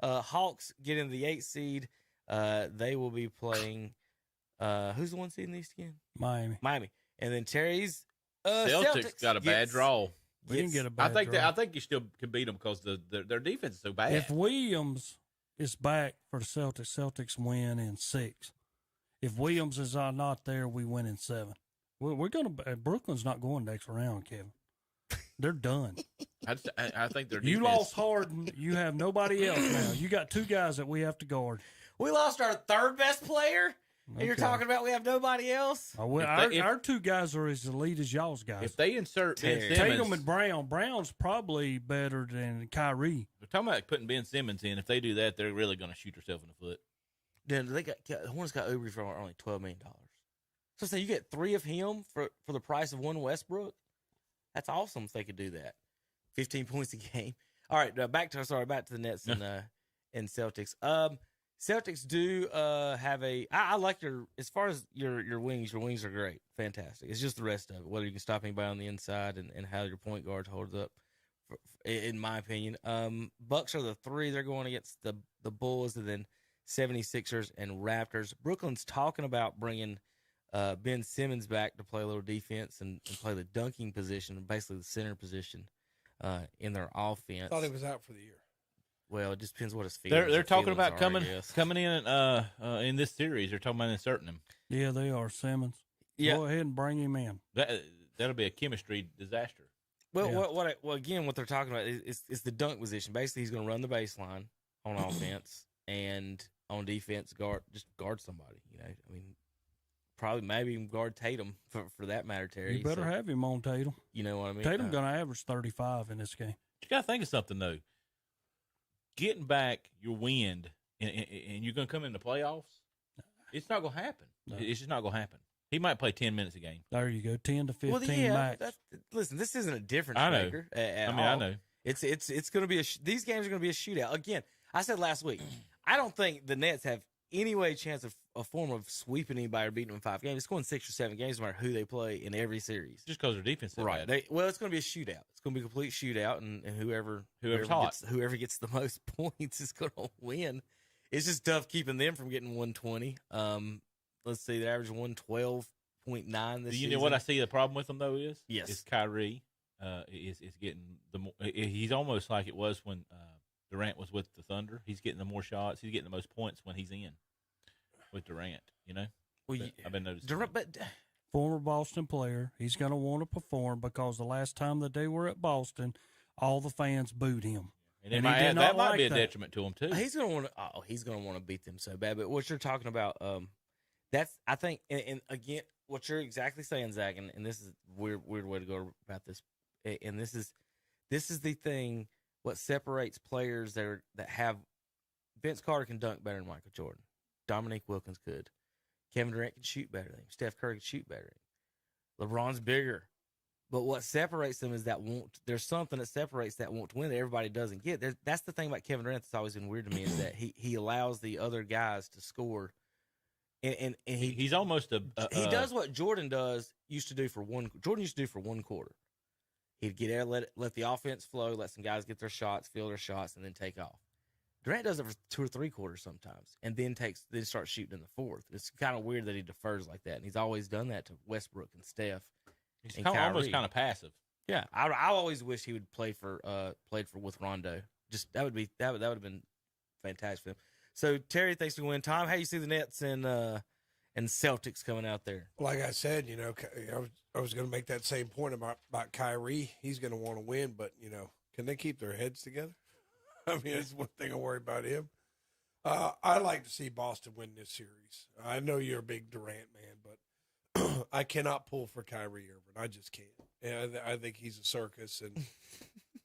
Hawks get into the 8th seed. They will be playing. Who's the 1 seed in the East again? Miami. And then Terry's Celtics got a bad draw. We didn't get a bad draw. I think you still can beat them because their defense is so bad. If Williams is back for the Celtics win in 6. If Williams is not there, we win in 7. We're going to. Brooklyn's not going next round, Kevin. They're done. I think their defense. You lost Harden. You have nobody else now. You got 2 guys that we have to guard. We lost our 3rd best player, and you're talking about we have nobody else. Our 2 guys are as elite as y'all's guys. If they insert Ben Simmons, Tatum and Brown, Brown's probably better than Kyrie. They're talking about putting Ben Simmons in. If they do that, they're really going to shoot themselves in the foot. Then the Hornets got Oubre for only $12 million. So say you get 3 of him for the price of 1 Westbrook. That's awesome if they could do that. 15 points a game. All right, back to the Nets and Celtics. Celtics do have I like as far as your wings are great, fantastic. It's just the rest of it, whether you can stop anybody on the inside and how your point guard holds up. In my opinion, Bucks are the 3. They're going against the Bulls, and then 76ers and Raptors. Brooklyn's talking about bringing Ben Simmons back to play a little defense and play the dunking position, basically the center position in their offense. Thought he was out for the year. Well, it just depends what his feelings. They're talking about coming in this series. They're talking about inserting him. Yeah, they are. Simmons. Yeah. Go ahead and bring him in. That'll be a chemistry disaster. Well, yeah. What they're talking about is the dunk position. Basically, he's going to run the baseline on offense and on defense guard somebody. I mean, probably maybe even guard Tatum for that matter, Terry. You better have him on Tatum. You know what I mean? Tatum going to average 35 in this game. You got to think of something though. Getting back your wind and you're going to come in the playoffs. It's not going to happen. No. It's just not going to happen. He might play 10 minutes a game. There you go, 10 to 15 max. Listen, this isn't a difference maker. I know. It's going to be these games are going to be a shootout. Again, I said last week, I don't think the Nets have any way chance of a form of sweeping anybody or beating them in 5 games. It's going 6 or 7 games no matter who they play in every series. Just because their defense is right. Bad. It's going to be a shootout. It's going to be a complete shootout, and whoever gets the most points is going to win. It's just tough keeping them from getting 120. Let's see, they average 112.9 this season. You know what I see the problem with them though is? Yes. Is Kyrie is getting he's almost like it was when Durant was with the Thunder. He's getting the more shots. He's getting the most points when he's in with Durant. Well, I've been noticing. Durant, but former Boston player, he's going to want to perform because the last time that they were at Boston, all the fans booed him. And that might be a detriment to him too. He's going to want to beat them so bad. But what you're talking about, that's I think, and again, what you're exactly saying, Zach, and this is a weird way to go about this, and this is the thing. What separates players that have Vince Carter can dunk better than Michael Jordan. Dominique Wilkins could. Kevin Durant can shoot better than him. Steph Curry can shoot better than him. LeBron's bigger. But what separates them is there's something that separates that want to win that everybody doesn't get. That's the thing about Kevin Durant that's always been weird to me is that he allows the other guys to score. And he's almost he does what Jordan used to do for one quarter. He'd get there, let the offense flow, let some guys get their shots, feel their shots, and then take off. Durant does it for 2 or 3 quarters sometimes, and then starts shooting in the 4th. It's kind of weird that he defers like that, and he's always done that to Westbrook and Steph. He's almost kind of passive. Yeah, I always wish he would played for with Rondo. Just that would have been fantastic for him. So Terry, thanks for winning. Tom, how you see the Nets and Celtics coming out there? Like I said, I was going to make that same point about Kyrie. He's going to want to win, but can they keep their heads together? I mean, that's one thing I worry about him. I like to see Boston win this series. I know you're a big Durant man, but I cannot pull for Kyrie Irving. I just can't. And I think he's a circus and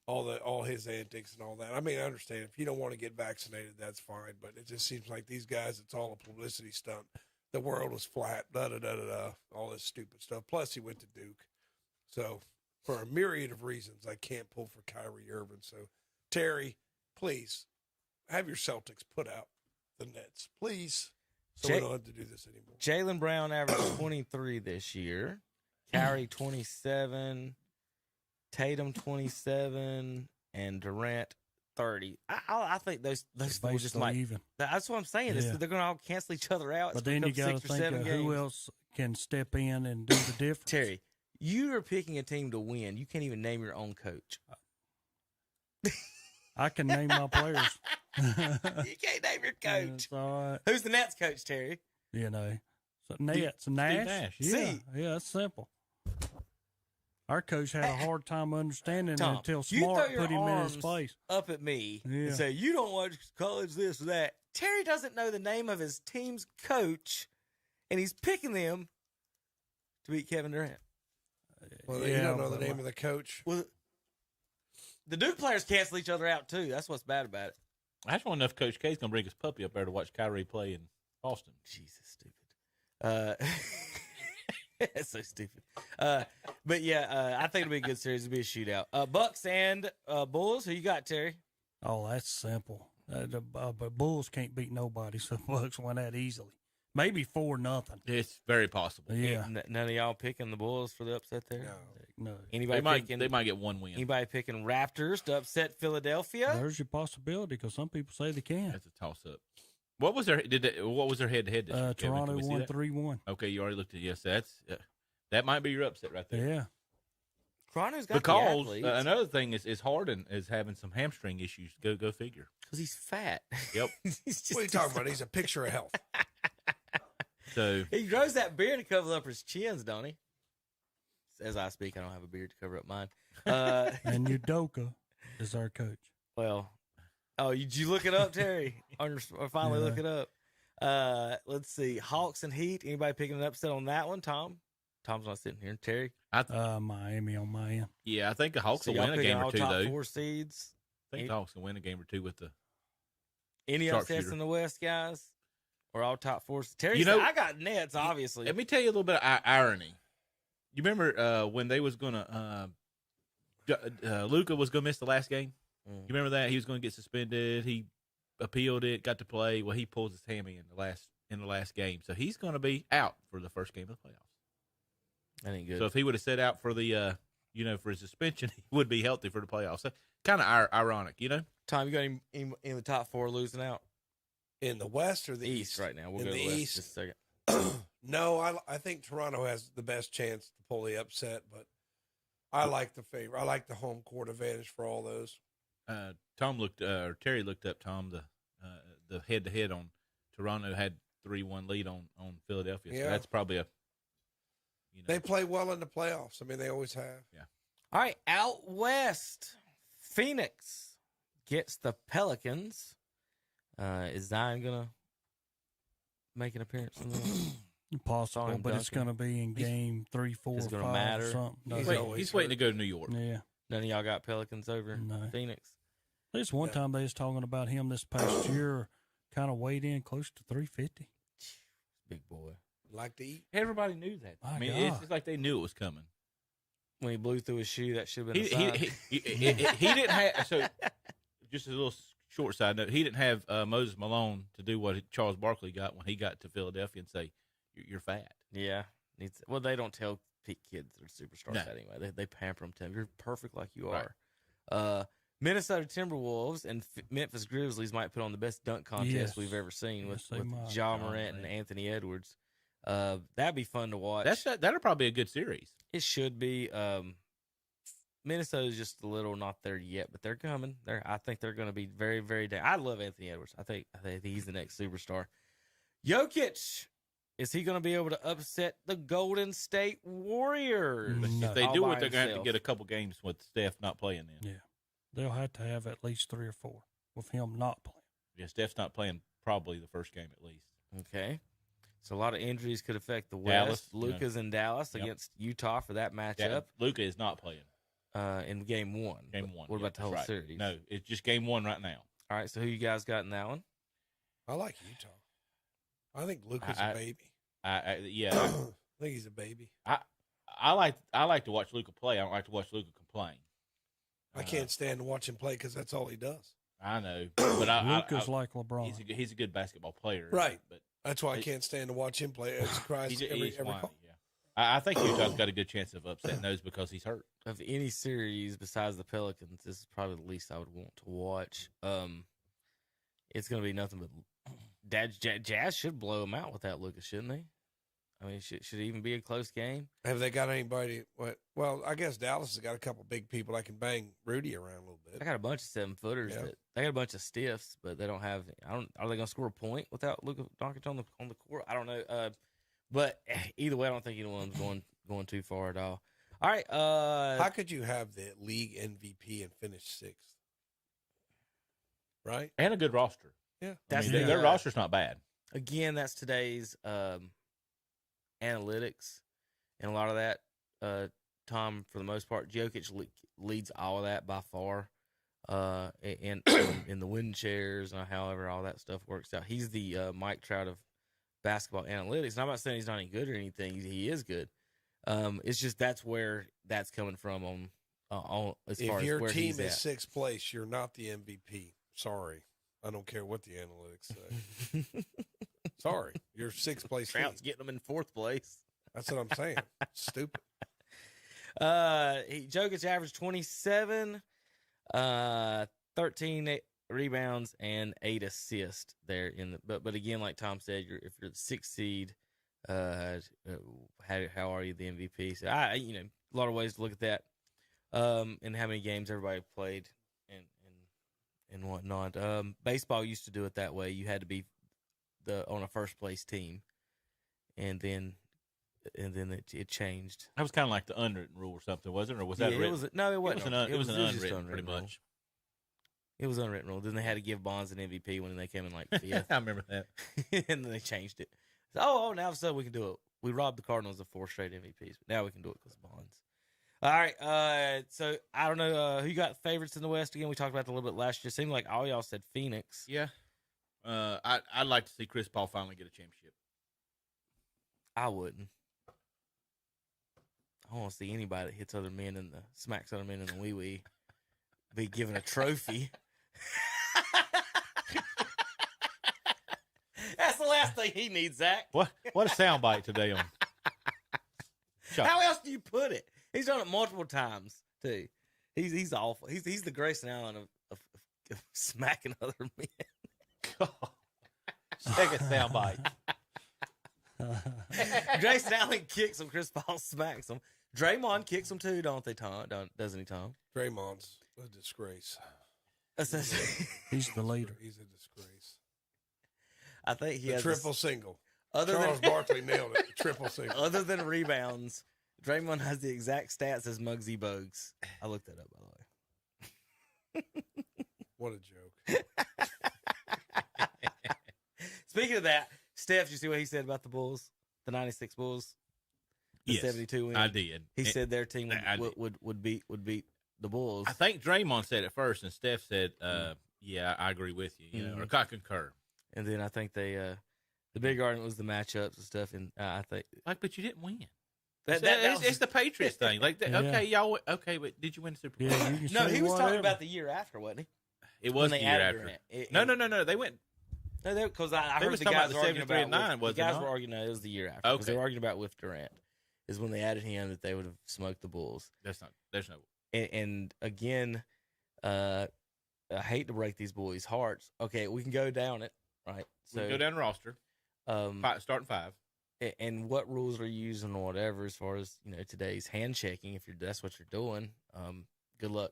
all his antics and all that. I mean, I understand if you don't want to get vaccinated, that's fine. But it just seems like these guys, it's all a publicity stunt. The world is flat, all this stupid stuff. Plus, he went to Duke. So, for a myriad of reasons, I can't pull for Kyrie Irving. So, Terry, please have your Celtics put out the Nets, please. So we don't have to do this anymore. Jaylen Brown averaged 23 this year. Kyrie 27, Tatum 27, and Durant 30. I think those four just might. even. That's what I'm saying. Yeah. They're going to all cancel each other out. But It's then gonna you become got to 6 or think 7 of games. who else can step in and do the difference. Terry, you are picking a team to win. You can't even name your own coach. I can name my players. You can't name your coach. That's all right. Who's the Nets coach, Terry? You know, so Nets, Nash. Nash. Yeah, See. yeah, that's simple. Our coach had a hard time understanding it Tom, until you throw Smart your put him in his arms place. Up at me Yeah. and say, you don't watch college this or that. Terry doesn't know the name of his team's coach, and he's picking them to beat Kevin Durant. Well, you don't know the name of the coach. Well, the Duke players cancel each other out, too. That's what's bad about it. I just want to know if Coach K's going to bring his puppy up there to watch Kyrie play in Boston. Jesus, stupid. That's so stupid. But yeah, I think it'll be a good series. It'll be a shootout. Bucks and Bulls. Who you got, Terry? Oh, that's simple. But Bulls can't beat nobody, so Bucks win that easily. Maybe 4-0. It's very possible. Yeah. None of y'all picking the Bulls for the upset there? No. Anybody picking? They might get one win. Anybody picking Raptors to upset Philadelphia? There's your possibility because some people say they can. That's a toss up. What was their head to head? Toronto won 3-1. Okay, you already looked at yes. That might be your upset right there. Yeah. Toronto's got Because the athletes. another thing is Harden is having some hamstring issues. Go figure. Because he's fat. Yep. He's just What are you talking about? He's a picture of health. So He grows that beard to cover up his chins, don't he? As I speak, I don't have a beard to cover up mine. And Udoka is our coach. Well, did you look it up, Terry? Or finally look it up. Let's see. Hawks and Heat. Anybody picking an upset on that one? Tom? Tom's not sitting here. Terry? Miami on my end. yeah, I think the Hawks So will y'all win a picking game or all two top though. 4 seeds? I think the Hawks will win a game or two with the. Any upsets Sharpshooter. in the West, guys? Or all top 4? Terry, You know- I got Nets, obviously. Let me tell you a little bit of irony. You remember when they was gonna Luka was gonna miss the last game? Mm. You remember that he was going to get suspended? He appealed it, got to play. Well, he pulls his hammy in the last game, so he's going to be out for the first game of the playoffs. That ain't good. So if he would have set out for the for his suspension, he would be healthy for the playoffs. So kind of ironic, Tom, you got him in the top 4 losing out? In the West or the East right now. We'll In go to the the West East. just a second. No, I think Toronto has the best chance to pull the upset, but I like the favor. I like the home court advantage for all those. Terry looked up the head to head on Toronto had 3-1 lead on Philadelphia. So Yeah. that's probably They play well in the playoffs. I mean, they always have. Yeah. All right, out west, Phoenix gets the Pelicans. Is Zion gonna make an appearance in this? Possible, him but it's dunking. going to be in game 3, 4, It's or gonna 5 matter. or something. He's No. always he's waiting to hurt. go to New York. Yeah. None of y'all got Pelicans over No. Phoenix. There's one No. time they was talking about him this past year, kind of weighed in close to 350. Big boy. Like to eat. Everybody knew that. My I mean, God. it's like they knew it was coming. When he blew through his shoe, that should have been He a sign. he didn't have so. Just a little short side note. He didn't have Moses Malone to do what Charles Barkley got when he got to Philadelphia and say, "You're fat." Yeah. Well, they don't tell kids they're superstars No. that anyway. They pamper them to them. You're perfect like you Right. are. Minnesota Timberwolves and Memphis Grizzlies might put on the best dunk contest Yes. we've ever seen Yes, with they might. Ja Oh, Morant and man. Anthony Edwards. That'd be fun to watch. That'll probably be a good series. It should be. Minnesota's just a little not there yet, but they're coming. I think they're going to be very, very. I love Anthony Edwards. I think he's the next superstar. Jokic, is he going to be able to upset the Golden State Warriors? No. If they all do by it, they're going to have to himself? get a couple games with Steph not playing. Then Yeah. They'll have to have at least 3 or 4 with him not playing. yeah, Steph's not playing probably the first game at least. Okay. So a lot of injuries could affect the Dallas, West. you know. Luka's in Dallas Yep. against Utah for that matchup Luka is not playing. in game 1. Game 1. What Yeah, about the whole that's right. series? No, it's just game 1 right now. All right. So who you guys got in that one? I like Utah. I think Luka's I- a baby. Yeah, I think he's a baby. I like to watch Luka play. I don't like to watch Luka complain. I can't stand to watch him play because that's all he does. I know, but I Luka's like LeBron. he's a good basketball player, Right. But That's why I He- can't stand to watch him play. It's Christ he's every whiny, call. yeah. I think Utah's got a good chance of upsetting those because he's hurt. Of any series besides the Pelicans, this is probably the least I would want to watch. It's going to be nothing but Jazz should blow them out without Lucas, shouldn't they? I mean, should it even be a close game? Have they got anybody? Well, I guess Dallas has got a couple big people that can bang Rudy around a little bit. I got a bunch of 7-footers. Yeah. They got a bunch of stiffs, but they don't have. Are they going to score a point without Luka Doncic on the court? I don't know. But either way, I don't think either one's going too far at all. All right. How could you have the league MVP and finish 6th? Right? And a good roster. Yeah. Their roster's not bad. Again, that's today's analytics, and a lot of that, Tom, for the most part, Jokic leads all of that by far, and in the win shares and however all that stuff works out. He's the Mike Trout of basketball analytics. And I'm not saying he's not any good or anything. He is good. It's just that's where that's coming from on as far if as your where team he's is at. 6th place, you're not the MVP. Sorry. I don't care what the analytics say. Sorry. You're 6th place team. Trout's getting them in 4th place. That's what I'm saying. Stupid. Jokic averaged 27, 13 rebounds and 8 assists there but again, like Tom said, if you're the 6th seed, how are you the MVP? So a lot of ways to look at that, and how many games everybody played and whatnot. Baseball used to do it that way. You had to be on a first place team, and then it changed. That was kind of like the unwritten rule or something, wasn't it? Or was that written? It wasn't. It was an just unwritten, pretty much. It was unwritten rule. Then they had to give Bonds an MVP when they came in like 5th. I remember that. And then they changed it. So, now all of a sudden we can do it. We robbed the Cardinals of 4 straight MVPs, but now we can do it because of Bonds. All right. So I don't know who you got favorites in the West again. We talked about that a little bit last year. It seemed like all y'all said Phoenix. Yeah. I'd like to see Chris Paul finally get a championship. I wouldn't. I don't want to see anybody that hits other men smacks other men in the wee be given a trophy. That's the last thing he needs, Zach. What a soundbite today on. How else do you put it? He's done it multiple times too. He's awful. He's the Grayson Allen of smacking other men. Second soundbite. Grayson Allen kicks him. Chris Paul smacks him. Draymond kicks him too, don't they, Tom? Doesn't he, Tom? Draymond's a disgrace. He's the leader. He's a disgrace. I think he has triple single. Charles Barkley nailed it. Triple single. Other than rebounds, Draymond has the exact stats as Muggsy Bogues. I looked that up, by the way. What a joke. Speaking of that, Steph, you see what he said about the Bulls? The 96 Bulls? The 72 win? I did. He said their team would beat the Bulls. I think Draymond said it first, and Steph said, yeah, I agree with you, or I concur. And then I think the big argument was the matchups and stuff, and I think... but you didn't win. It's the Patriots thing. Okay, but did you win the Super Bowl? Yeah, no, he was talking about the year after, wasn't he? It was the year after. No, they went... No, because I heard the guys were arguing about... The guys were arguing it was the year after. Okay. They were arguing about with Durant. Is when they added him that they would have smoked the Bulls. There's no... And again, I hate to break these boys' hearts. Okay, we can go down it, right? So we can go down the roster. Starting 5. And what rules are you using or whatever as far as today's hand checking? If that's what you're doing, good luck.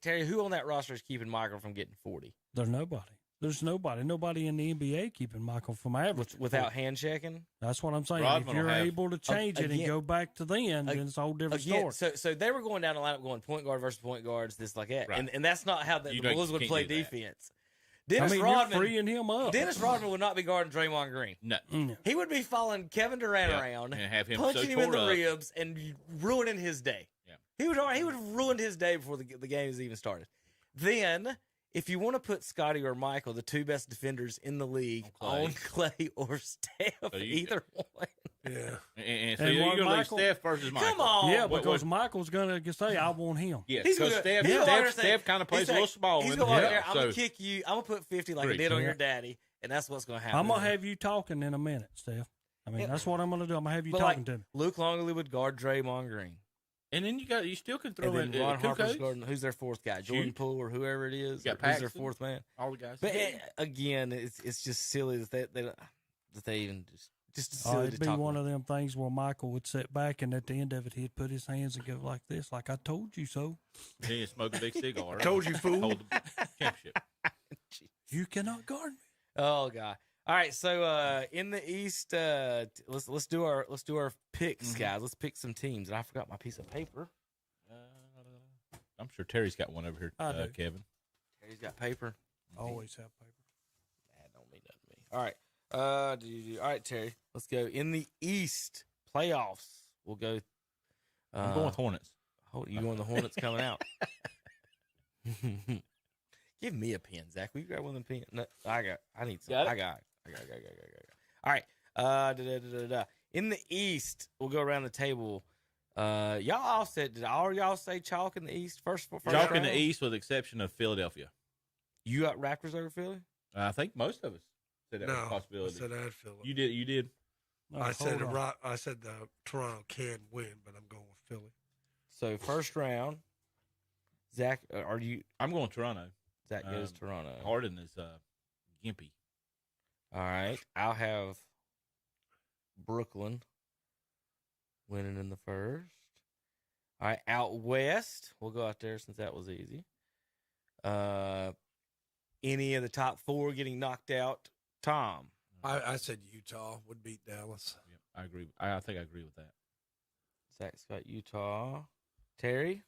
Terry, who on that roster is keeping Michael from getting 40? There's nobody. There's nobody in the NBA keeping Michael from averaging without hand checking. That's what I'm saying. Rodman if you're able to change it and go back to then it's a whole different story. So they were going down the lineup going point guard versus point guards, this like that, right. and that's not how the Bulls would play defense. Dennis Rodman, you're freeing him up. Dennis Rodman would not be guarding Draymond Green. No. He would be following Kevin Durant around and have him punching him in the ribs and ruining his day. Yeah. He would have ruined his day before the games even started. Then, if you want to put Scotty or Michael, the 2 best defenders in the league, on Clay or Steph, either one. Yeah. And so you're going to leave Steph versus Michael. Come on. Yeah, because Michael's going to say, I want him. Yeah, because Steph kind of plays a little small. He's going to I'm going to kick you. I'm going to put 50 like I did on your daddy, and that's what's going to happen. I'm going to have you talking in a minute, Steph. I mean, Yeah. that's what I'm going to do. I'm going to have you But, talking like, to me. Luke Longley would guard Draymond Green. And then you still can throw And in then Ron Harper's Kukoc. guarding. Who's their fourth guy? Jordan Shoot. Poole or whoever it is. You got Who's their Paxson. fourth man? All the guys. But again, it's just silly that they even just silly to It'd be talk one about. of them things where Michael would sit back, and at the end of it, he'd put his hands and go like this, like I told you so. He smoke a big cigar. Told you, fool. Hold the championship. You cannot guard me. Oh god! All right, so in the East, let's do our picks, guys. Let's pick some teams. And I forgot my piece of paper. I'm sure Terry's got one over here, I do. Kevin. Terry's got paper. Always have paper. That don't mean nothing to me. All right. All right, Terry. Let's go in the East playoffs. We'll go. I'm going with Hornets. You going the Hornets coming out? Give me a pen, Zach. Will you grab one of them pens? No, I need some. Got it? I got. All right. In the East, we'll go around the table. Y'all all said. Did all y'all say chalk in the East first Chalk in round? the East, with the exception of Philadelphia. You got Raptors over Philly. I think most of us said that was a No, I possibility. said I'd fill it. You did. No, I said hold on. I said Toronto can win, but I'm going with Philly. So first round, Zach, are you? I'm going Toronto. Zach goes Toronto. Harden is gimpy. All right, I'll have Brooklyn winning in the first. All right, out west, we'll go out there since that was easy. Any of the top four getting knocked out? Tom. I said Utah would beat Dallas. Yep, I agree. I think I agree with that. Zach's got Utah. Terry.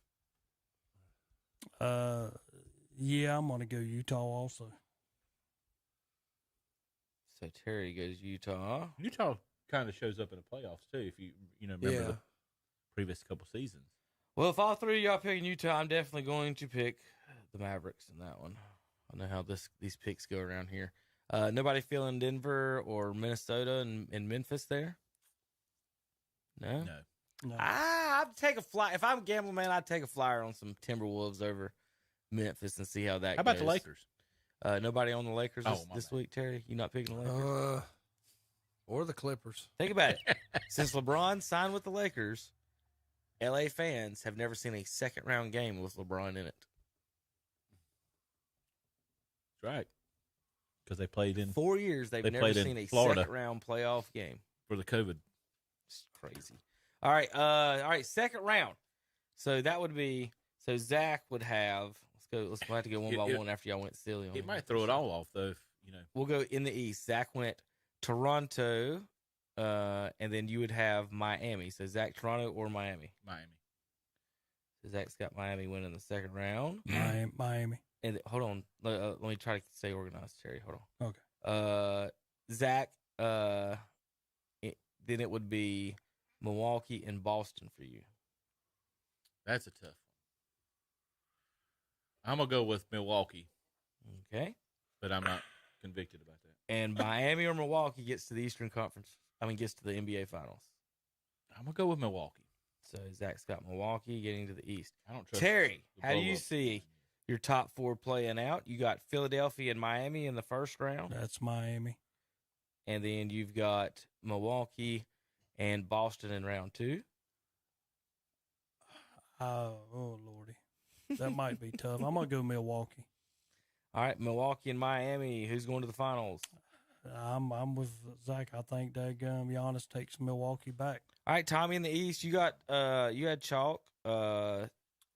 Yeah, I'm going to go Utah also. So Terry goes Utah. Utah kind of shows up in the playoffs too. If you remember Yeah. the previous couple seasons. Well, if all three of y'all picking Utah, I'm definitely going to pick the Mavericks in that one. I know how these picks go around here. Nobody feeling Denver or Minnesota and Memphis there? No? No, I'd take a fly. If I'm a gambling man, I'd take a flyer on some Timberwolves over Memphis and see how that goes. how about the Lakers? Nobody on the Lakers Oh, this my week, Terry? You not picking the Lakers? Or the Clippers. Think about it. Since LeBron signed with the Lakers, LA fans have never seen a second round game with LeBron in it. That's right, because they played in 4 years, they've They never played in seen a Florida. second round playoff game. for the COVID. It's crazy. All right, second round. So that would be Zach would have. Let's have to go one by one after y'all went silly on It me. might throw it all off though. We'll go in the East. Zach went Toronto, and then you would have Miami. So Zach, Toronto or Miami? Miami. So Zach's got Miami winning the second round. Miami. And hold on, let me try to stay organized, Terry. Hold on. Okay. Zach. Then it would be Milwaukee and Boston for you. That's a tough one. I'm gonna go with Milwaukee, Okay. but I'm not convicted about that. And Miami or Milwaukee gets to the Eastern Conference. Gets to the NBA Finals. I'm gonna go with Milwaukee. So Zach's got Milwaukee getting to the East. I don't trust Terry, the how do you blow-up. see your top four playing out? You got Philadelphia and Miami in the first round, That's Miami. and then you've got Milwaukee and Boston in round two. Oh, Lordy. That might be tough. I'm going to go Milwaukee. All right, Milwaukee and Miami. Who's going to the finals? I'm with Zach. I think Giannis takes Milwaukee back. All right, Tommy in the East. You got you had chalk,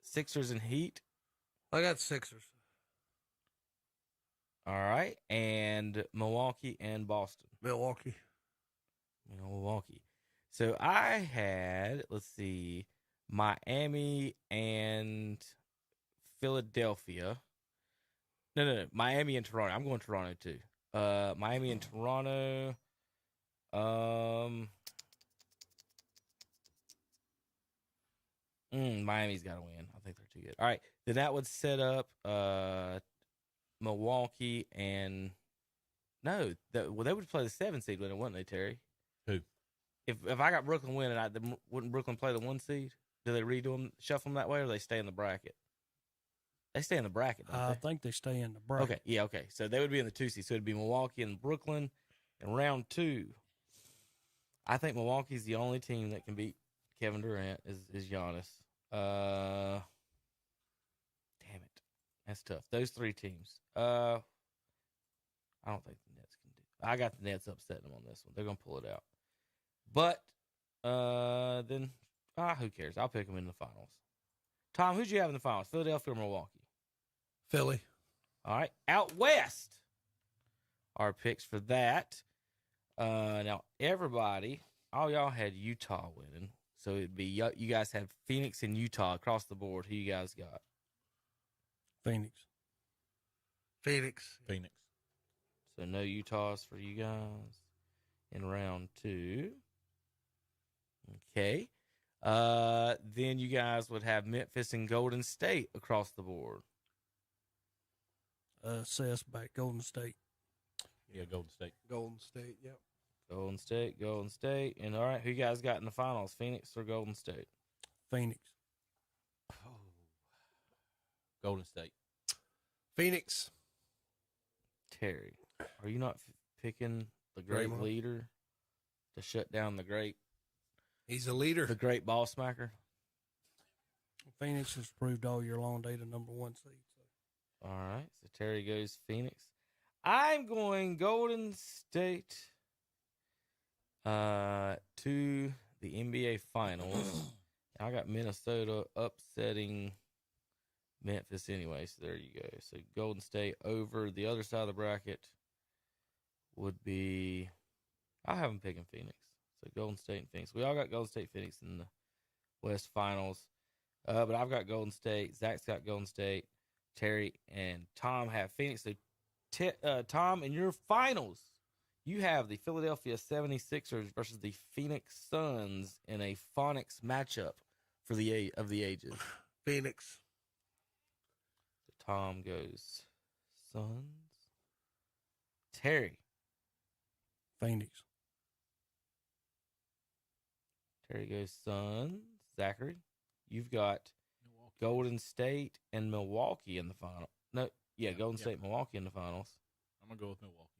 Sixers and Heat. I got Sixers. All right, and Milwaukee and Boston. Milwaukee. Milwaukee. So I had, let's see, Miami and Philadelphia. No. Miami and Toronto. I'm going Toronto too. Miami and Toronto. Miami's got to win. I think they're too good. All right, then that would set up Milwaukee and they would play the 7 seed, wouldn't they, Terry? Who? If I got Brooklyn winning, wouldn't Brooklyn play the 1 seed? Do they redo them, shuffle them that way, or do they stay in the bracket? They stay in the bracket, don't I they? think they stay in the bracket. Okay, yeah, okay. So they would be in the 2 seed. So it'd be Milwaukee and Brooklyn in round 2. I think Milwaukee's the only team that can beat Kevin Durant is Giannis. Damn it. That's tough. Those three teams. I don't think the Nets can do. I got the Nets upsetting them on this one. They're gonna pull it out. But then who cares? I'll pick them in the finals. Tom, who'd you have in the finals? Philadelphia or Milwaukee? Philly. All right. Out west. Our picks for that. Now everybody, all y'all had Utah winning. So it'd be you guys have Phoenix and Utah across the board. Who you guys got? Phoenix. So no Utahs for you guys in round 2. Okay. Then you guys would have Memphis and Golden State across the board. Seth's back. Golden State. Yeah, Golden State. Yep. Golden State. And all right, who you guys got in the finals? Phoenix or Golden State? Phoenix. Oh. Golden State. Phoenix. Terry, are you not picking the great Draymond. leader to shut down the great He's a leader. ball smacker? Phoenix has proved all year long they the number 1 seed. So. All right, so Terry goes Phoenix. I'm going Golden State to the NBA Finals. I got Minnesota upsetting Memphis anyway, so there you go. So Golden State over. The other side of the bracket would be, I have them picking Phoenix. So Golden State and Phoenix. We all got Golden State, Phoenix in the West Finals. But I've got Golden State. Zach's got Golden State. Terry and Tom have Phoenix. So Tom, in your finals, you have the Philadelphia 76ers versus the Phoenix Suns in a Phonics matchup for the ages. Phoenix. So Tom goes Suns. Terry. Phoenix. Terry goes Suns. Zachary, you've got Milwaukee. Golden State and Milwaukee in the final. No, yeah, Golden State, Milwaukee in the finals. I'm going to go with Milwaukee.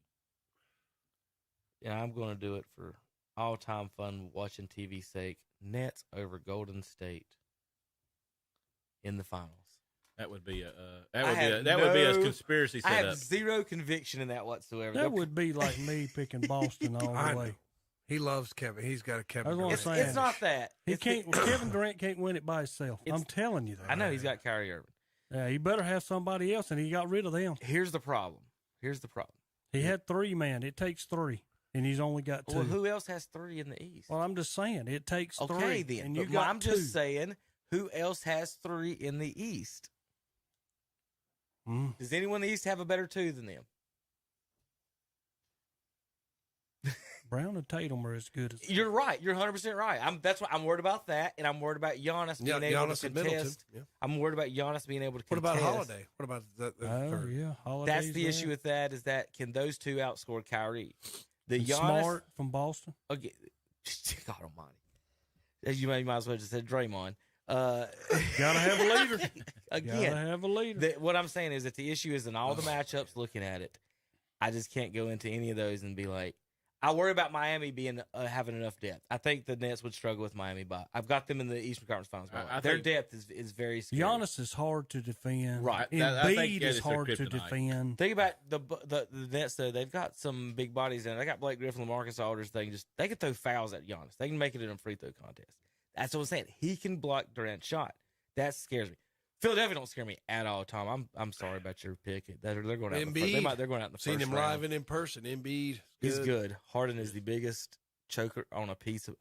Yeah, I'm going to do it for all-time fun watching TV sake. Nets over Golden State in the finals. That would be a conspiracy I setup. have zero conviction in that whatsoever. That would be like me picking Boston all I the know. way. He loves Kevin. He's got a Kevin. That's what I'm Durant. saying. It's not that. He It's can't. Kevin Durant can't win it by himself. I'm telling you that. I know he's got Kyrie Irving. Yeah, he better have somebody else, and he got rid of them. Here's the problem. He had 3 man. It takes 3, and he's only got 2. Well, who else has 3 in the East? Well, I'm just saying it takes 3. Okay, then. And you But got I'm 2. just saying, who else has 3 in the East? Does anyone in the East have a better 2 than them? Brown and Tatum are as good as. You're right. You're 100% right. That's why I'm worried about that, and I'm worried about Giannis being able Giannis to and Middleton. contest. Yeah. I'm worried about Giannis being able to What contest. about Holiday? What about the Oh third? yeah, Holiday's That's the there. issue with that is that can those 2 outscore Kyrie? The And Giannis, Smart from Boston. okay, God Almighty, as you might as well just said Draymond. Gotta have a leader. Again, Gotta have a leader. what I'm saying is that the issue is in all the matchups. Looking at it, I just can't go into any of those and be like, I worry about Miami being having enough depth. I think the Nets would struggle with Miami, but I've got them in the Eastern Conference Finals. Their think- depth is very scary. Giannis is hard to defend. Right. I think Embiid that is is their hard to kryptonite. defend. Think about the Nets though. They've got some big bodies in it. They got Blake Griffin, LaMarcus Aldridge. They can throw fouls at Giannis. They can make it in a free throw contest. That's what I'm saying. He can block Durant's shot. That scares me. Philadelphia don't scare me at all, Tom. I'm sorry about your pick. They're going out. Embiid. They're going out in the Seen first him round. live and in person. Embiid. He's good. Harden is the biggest choker on pizza.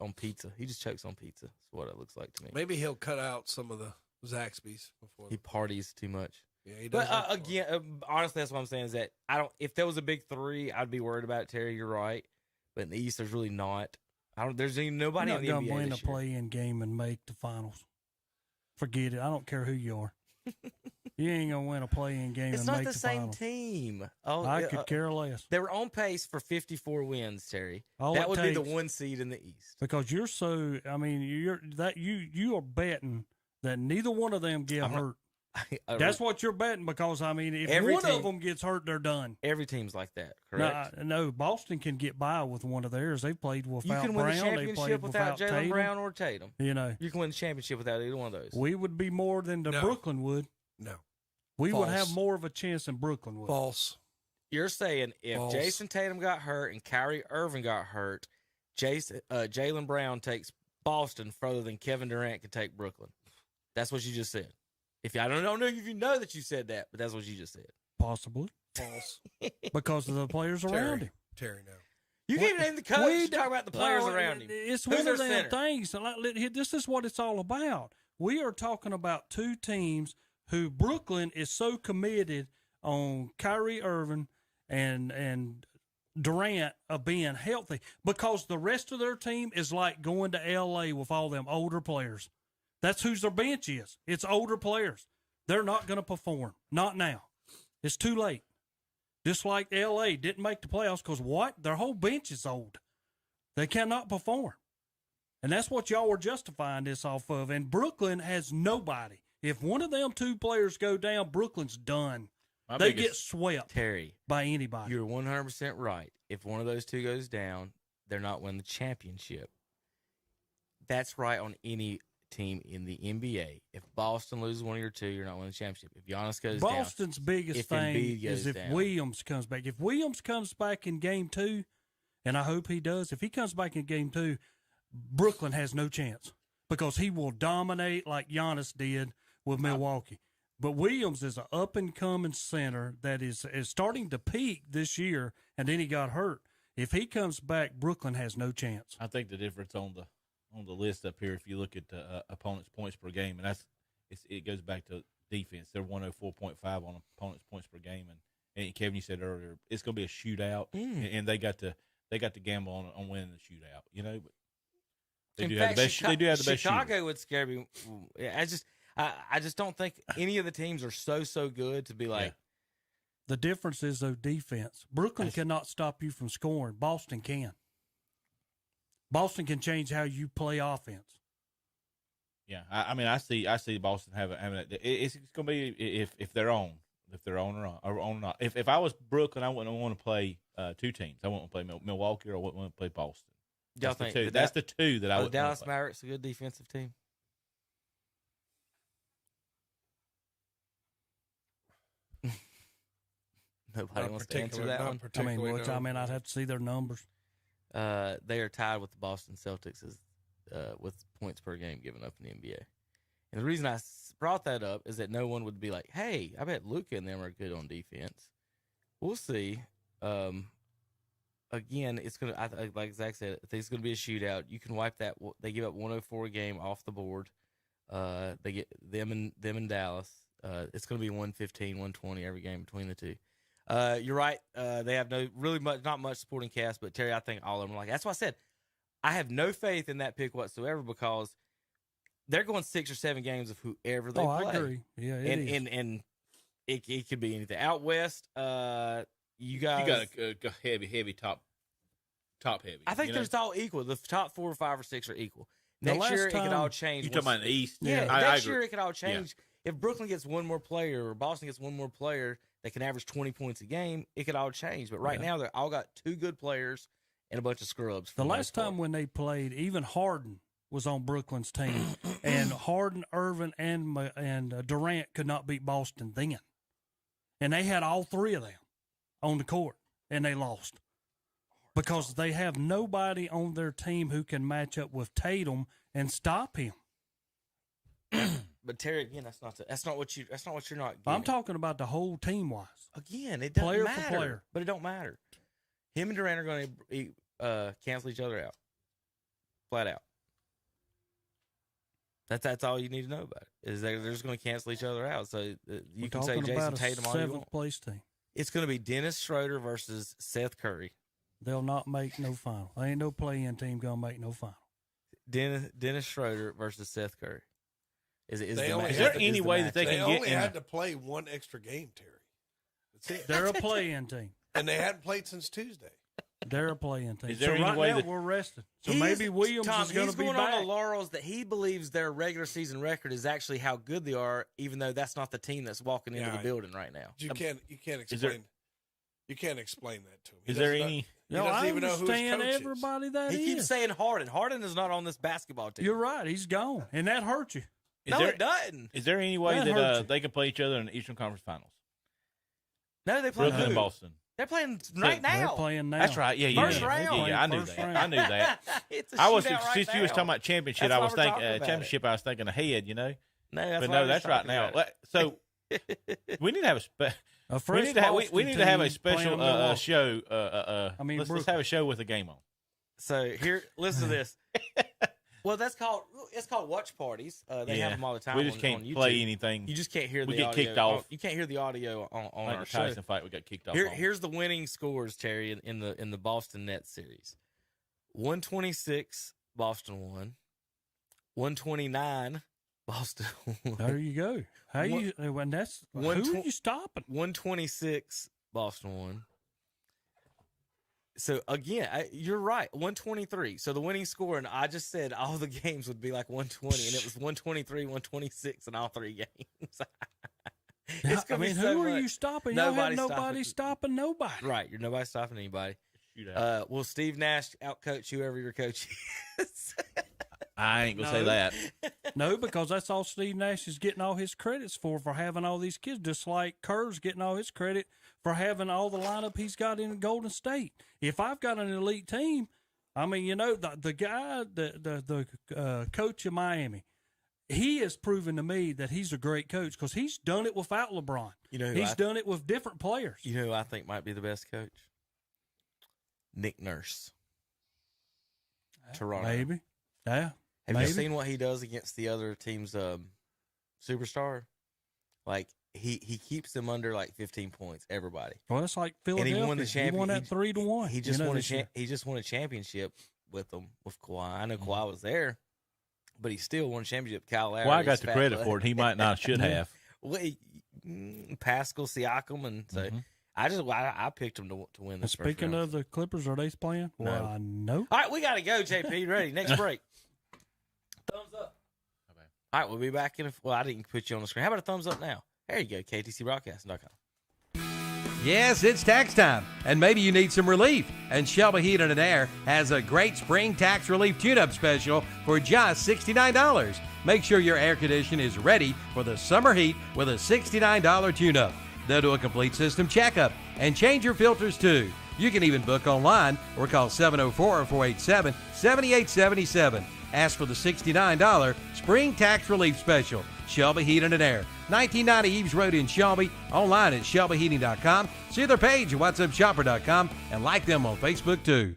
He just chokes on pizza. That's what it looks like to me. Maybe he'll cut out some of the Zaxby's before. He parties too much. Yeah, he does. But again, honestly, that's what I'm saying is that I don't. If there was a big 3, I'd be worried about it, Terry. You're right. But in the East, there's really not. There's even nobody You're in not the gonna NBA win a this year. play-in game and make the finals. Forget it. I don't care who you are. You ain't gonna win a play-in game It's and not make the the same finals. team. Oh, I could care less. They were on pace for 54 wins, Terry. All that it would be the takes- 1 seed in the East. Because you're so. I mean, you are betting that neither one of them get I'm not- hurt. That's what you're betting because, I mean, if Every one of team- them gets hurt, they're done. Every team's like that, correct? No, Boston can get by with one of theirs. They played You without can win the Brown. They championship played without Jalen Tatum. Brown or Tatum. You know, You can win the championship without either one of those. we would be more than the No. Brooklyn would. No. We would False. have more of a chance than Brooklyn would. False. You're saying if False. Jason Tatum got hurt and Kyrie Irving got hurt, Jalen Brown takes Boston further than Kevin Durant could take Brooklyn. That's what you just said. If I don't know if you know that you said that, but that's what you just said. Possibly. False. Because of the players around him. Terry, no. You can't even name the coach. You talk about the players No, around him. It's Who's one their of them center? things. This is what it's all about. We are talking about two teams who Brooklyn is so committed on Kyrie Irving and Durant of being healthy because the rest of their team is like going to L.A. with all them older players. That's whose their bench is. It's older players. They're not going to perform. Not now. It's too late. Just like L.A. didn't make the playoffs because what? Their whole bench is old. They cannot perform. And that's what y'all were justifying this off of. And Brooklyn has nobody. If one of them two players go down, Brooklyn's done. They get swept Terry, by anybody. you're 100% right. If one of those two goes down, they're not winning the championship. That's right on any team in the NBA. If Boston loses one of your two, you're not winning the championship. If Giannis goes down, Boston's biggest if thing Embiid goes is if down. Williams comes back. If Williams comes back in game 2, and I hope he does, if he comes back in game 2, Brooklyn has no chance because he will dominate like Giannis did with Milwaukee. But Williams is an up-and-coming center that is starting to peak this year, and then he got hurt. If he comes back, Brooklyn has no chance. I think the difference on the list up here, if you look at opponents' points per game, and it goes back to defense. They're 104.5 on opponents' points per game, and Kevin, you said earlier it's going to be a shootout, and they got to gamble on winning the shootout. You know, but they do have the best. They do have the best. Chicago shooter. would scare me. I just don't think any of the teams are so good to be like. Yeah. The difference is, though, defense. Brooklyn cannot stop you from scoring. Boston can. Boston can change how you play offense. Yeah, I mean, I see Boston having it's going to be if they're on or not. If I was Brooklyn, I wouldn't want to play two teams. I wouldn't play Milwaukee or I wouldn't want to play Boston. Y'all That's think the two that I are would. the Dallas Mavericks a good defensive team? Nobody Not wants to answer particular- that not one. particularly, no. I'd have to see their numbers. They are tied with the Boston Celtics with points per game given up in the NBA. And the reason I brought that up is that no one would be like, "Hey, I bet Luka and them are good on defense." We'll see. Again, it's gonna like Zach said, I think it's gonna be a shootout. You can wipe that. They give up 104 a game off the board. They get them in Dallas. It's gonna be 115, 120 every game between the two. You're right. They have not much supporting cast, but Terry, I think all of them are like. That's why I said I have no faith in that pick whatsoever because they're going 6 or 7 games of whoever they play. I agree. Yeah, it is. And it could be anything. Out west, you guys. You got a heavy top heavy. I think it's all equal. The top 4, 5, or 6 are equal. The Next year, it last could all time- change. You talking about the East? Yeah, I next agree. year it could all change. If Brooklyn gets one more player or Boston gets one more player that can average 20 points a game, it could all change. But right now, they're all got 2 good players and a bunch of scrubs. The last time when they played, even Harden was on Brooklyn's team, and Harden, Irvin, and Durant could not beat Boston then. And they had all 3 of them on the court, and they lost because they have nobody on their team who can match up with Tatum and stop him. But Terry, again, that's not what you're not getting. I'm talking about the whole team wise. Again, it doesn't Player for matter. player. But it don't matter. Him and Durant are going to cancel each other out, flat out. That's all you need to know about it. Is they're just going to cancel each other out. So you can say Jason Tatum all you want. 7th place team. It's going to be Dennis Schroeder versus Seth Curry. They'll not make no final. There ain't no play-in team gonna make no final. Dennis Schroeder versus Seth Curry. Is there any way that they They can get only in? had to play one extra game, Terry. That's it. They're a play-in team. And they hadn't played since Tuesday. They're a playing team. Is there so any right way now that- we're rested. So He's- maybe Williams Tom, is going he's to be going back. on the laurels that he believes their regular season record is actually how good they are, even though that's not the team that's walking into Yeah, the building right now. You can't Is there- explain. You can't explain that to him. He Is there doesn't know- any? He No, doesn't I even know who his understand coach is. everybody that He keeps is. saying Harden. Harden is not on this basketball team. You're right. He's gone, and that hurt you. No, there, it doesn't. Is there any way That hurt that you. they can play each other in the Eastern Conference Finals? No, they play Brooklyn and Boston. They're playing right They're now. playing now. That's right. Yeah. First yeah, round. Yeah, I knew First that. round. I knew that. It's a I was shootout right since you was now. talking about championship. That's I why was we're thinking talking about championship. I was thinking ahead. You know, No, that's but why no, we're that's right talking now. about it. So we need to have A we fresh need to have Boston we need to have a team special playing Milwaukee. show. mean, let's have a show with a game on. So here, listen to this. Well, it's called watch parties. They have them all the time. We just on can't YouTube. play anything. You just can't hear. We the get audio. kicked off. You can't hear the audio on Like our the show. Tyson fight, we got kicked off. on. Here's the winning scores, Terry, in the Boston Nets series. 126, Boston won. 129, Boston won. There you go. How you? When that's who are you stopping? 126, Boston won. So again, you're right. 123. So the winning score, and I just said all the games would be like 120, and it was 123, 126 in all three games. It's gonna be who so are much. you stopping? Y'all have Nobody's nobody stopping nobody. Right, you're nobody stopping anybody. Shootout. Will Steve Nash outcoach whoever your coach is? I ain't gonna No. say that. No, because that's all Steve Nash is getting all his credits for having all these kids, just like Kerr's getting all his credit for having all the lineup he's got in Golden State. If I've got an elite team, I mean, you know, the guy, the coach of Miami, he has proven to me that he's a great coach because he's done it without LeBron. You know, He's done it with different players. You know who I think might be the best coach? Nick Nurse. Toronto. Maybe. Yeah. Have maybe. you seen what he does against the other team's superstar? Like he keeps them under like 15 points. Everybody. Well, it's like And Philadelphia. he won the champion. He won that 3-1. He just you know, won this year. he just won a championship with them with Kawhi. I know Kawhi was there, but he still won a championship. Kyle Lowry. Well, I got the credit for it. He might not should have. Well, Pascal Siakam, and so I picked him to win And this. speaking first round. of the Clippers, are they playing? No. Well, I know. All right, we got to go, JP. Ready? Next break. Thumbs up. Okay. All right, we'll be back in. Well, I didn't put you on the screen. How about a thumbs up now? There you go, KTCBroadcasting.com. Yes, it's tax time, and maybe you need some relief. And Shelby Heating and Air has a great spring tax relief tune-up special for just $69. Make sure your air condition is ready for the summer heat with a $69 tune-up. They'll do a complete system checkup and change your filters too. You can even book online or call 704-487-7877. Ask for the $69 spring tax relief special. Shelby Heating and Air, 1990 Eves Road in Shelby. Online at shelbyheating.com. See their page at whatsupshopper.com and like them on Facebook too.